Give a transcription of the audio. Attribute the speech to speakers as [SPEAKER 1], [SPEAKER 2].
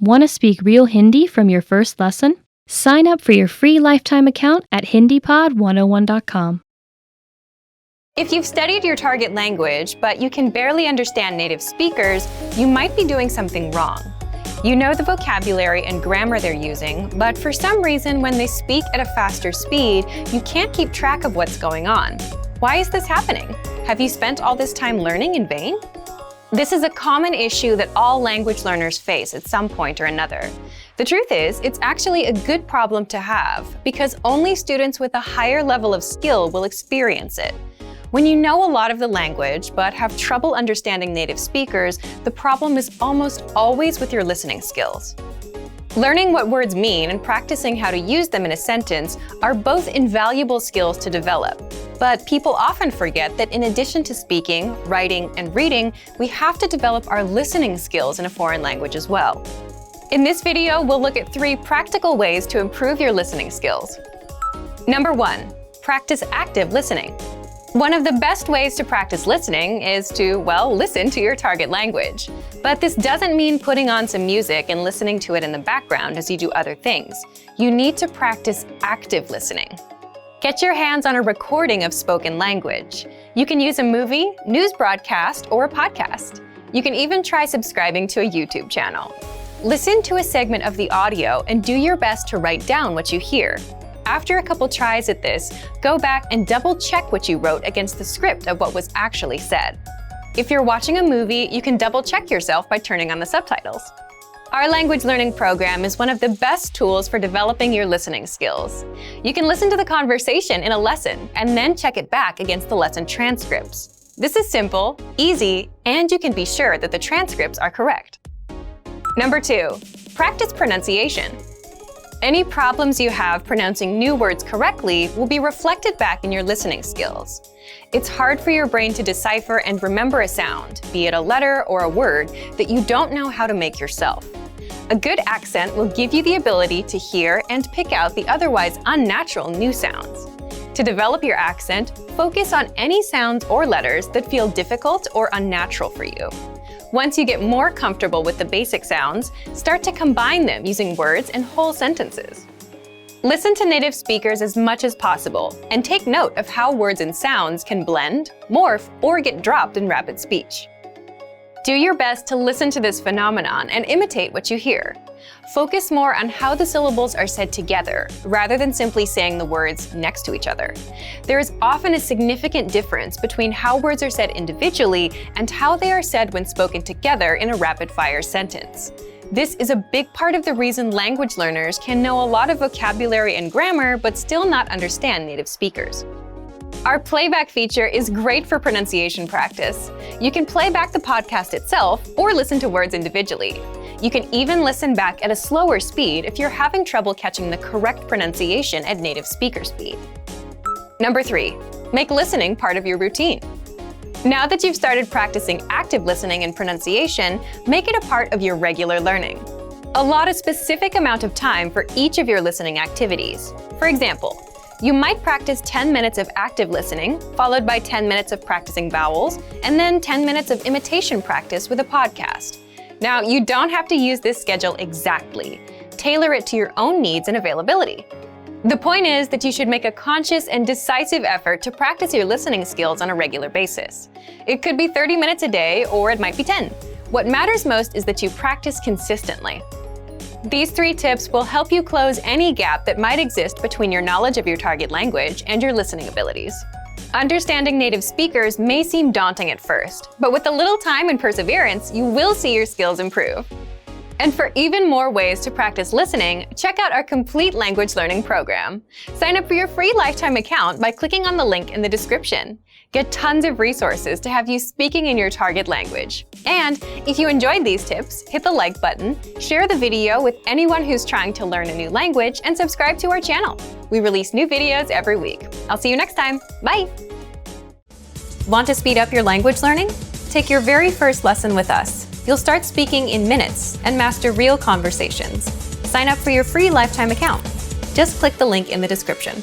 [SPEAKER 1] Want to speak real Hindi from your first lesson? Sign up for your free lifetime account at HindiPod101.com.
[SPEAKER 2] If you've studied your target language, but you can barely understand native speakers, you might be doing something wrong. You know the vocabulary and grammar they're using, but for some reason, when they speak at a faster speed, you can't keep track of what's going on. Why is this happening? Have you spent all this time learning in vain? This is a common issue that all language learners face at some point or another. The truth is, it's actually a good problem to have, because only students with a higher level of skill will experience it. When you know a lot of the language but have trouble understanding native speakers, the problem is almost always with your listening skills. Learning what words mean and practicing how to use them in a sentence are both invaluable skills to develop. But people often forget that in addition to speaking, writing, and reading, we have to develop our listening skills in a foreign language as well. In this video, we'll look at 3 practical ways to improve your listening skills. Number 1, practice active listening. One of the best ways to practice listening is to, listen to your target language. But this doesn't mean putting on some music and listening to it in the background as you do other things. You need to practice active listening. Get your hands on a recording of spoken language. You can use a movie, news broadcast, or a podcast. You can even try subscribing to a YouTube channel. Listen to a segment of the audio and do your best to write down what you hear. After a couple tries at this, go back and double-check what you wrote against the script of what was actually said. If you're watching a movie, you can double-check yourself by turning on the subtitles. Our language learning program is one of the best tools for developing your listening skills. You can listen to the conversation in a lesson and then check it back against the lesson transcripts. This is simple, easy, and you can be sure that the transcripts are correct. Number 2, practice pronunciation. Any problems you have pronouncing new words correctly will be reflected back in your listening skills. It's hard for your brain to decipher and remember a sound, be it a letter or a word, that you don't know how to make yourself. A good accent will give you the ability to hear and pick out the otherwise unnatural new sounds. To develop your accent, focus on any sounds or letters that feel difficult or unnatural for you. Once you get more comfortable with the basic sounds, start to combine them using words and whole sentences. Listen to native speakers as much as possible and take note of how words and sounds can blend, morph, or get dropped in rapid speech. Do your best to listen to this phenomenon and imitate what you hear. Focus more on how the syllables are said together, rather than simply saying the words next to each other. There is often a significant difference between how words are said individually and how they are said when spoken together in a rapid-fire sentence. This is a big part of the reason language learners can know a lot of vocabulary and grammar but still not understand native speakers. Our playback feature is great for pronunciation practice. You can play back the podcast itself or listen to words individually. You can even listen back at a slower speed if you're having trouble catching the correct pronunciation at native speaker speed. Number 3, make listening part of your routine. Now that you've started practicing active listening and pronunciation, make it a part of your regular learning. Allot a specific amount of time for each of your listening activities. For example, you might practice 10 minutes of active listening, followed by 10 minutes of practicing vowels, and then 10 minutes of imitation practice with a podcast. Now, you don't have to use this schedule exactly. Tailor it to your own needs and availability. The point is that you should make a conscious and decisive effort to practice your listening skills on a regular basis. It could be 30 minutes a day, or it might be 10. What matters most is that you practice consistently. These 3 tips will help you close any gap that might exist between your knowledge of your target language and your listening abilities. Understanding native speakers may seem daunting at first, but with a little time and perseverance, you will see your skills improve. And for even more ways to practice listening, check out our complete language learning program. Sign up for your free lifetime account by clicking on the link in the description. Get tons of resources to have you speaking in your target language. And if you enjoyed these tips, hit the like button, share the video with anyone who's trying to learn a new language, and subscribe to our channel. We release new videos every week. I'll see you next time. Bye! Want to speed up your language learning? Take your very first lesson with us. You'll start speaking in minutes and master real conversations. Sign up for your free lifetime account. Just click the link in the description.